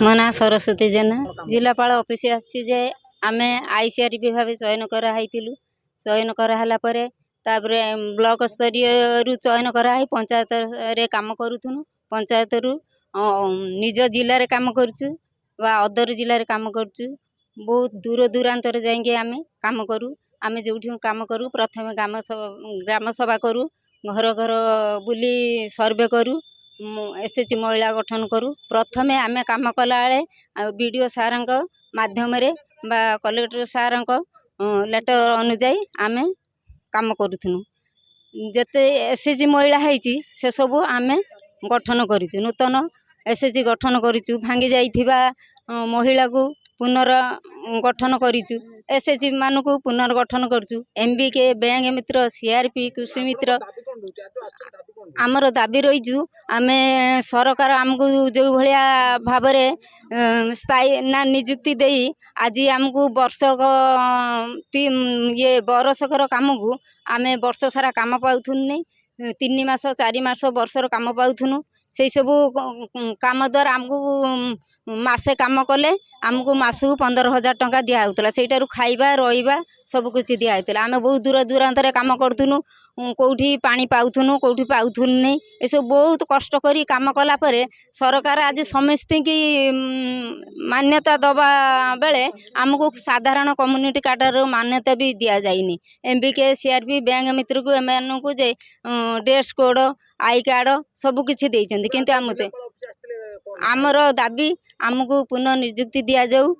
मो ना सरस्वती जेना जिलापाल ऑफिस आसी जे आमे आईसीआरपी भाव चयन कराई चयन कराला तापरे ब्लॉक स्तरीय रु चयन कराई पंचायत रे काम करूथुनु पंचायत रु निज जिले रे काम करचु बा अदर जिले रे काम करचु बहुत दूर दूरांतर जाइके आमे काम करू आमे जोठी काम करू प्रथम ग्राम सभा करू घर घर बुली सर्वे करू एसएचजी महिला गठन करू प्रथमे आमे काम कला बेले बीडीओ सार माध्यम बा कलेक्टर सार लेटर अनुजाई आमे काम करूथुनु जेते एसएचजी महिला है से सब आमे गठन करूँ नूतन एसएचजी गठन करूँ भांगी जाइथिबा महिला को पुनर गठन करूँ एसएचजी मान को पुनर्गठन करूँ एमबीके बैंक मित्र सीआरपी कृषि मित्र आमर दाबी रहीजु आमे सरकार आमको जो भलिया भाव स्थायी ना निजुक्ति देई आज आमको वर्षक ये बरसकर काम को आमे वर्ष सारा काम पाउथुनु 3 मास 4 मास वर्षर काम पाउथुनु से सब काम द्वारा आमको मासे काम कले आमको मासू 15,000 टंका दिया होतला सेटारु खाइबा रहिबा सब कुछ दिया होतला आमे बहुत दूर दूरांतर काम करथुनु कोठी पानी पाउथुनु कोठी पाउथुनु नहीं ए सब बहुत कष्ट करी काम कला परे सरकार आज समस्त की मान्यता दबा बेले आमको साधारण कम्युनिटी कार्डर मान्यता भी दिया जाइनी एमबीके सीआरपी बैंक मित्र को एम को जे ड्रेस कोड आई कार्ड सब किछि देइछन्ति किंतु आमते आमर दाबी आमको पुनः निजुक्ति दिया जाऊ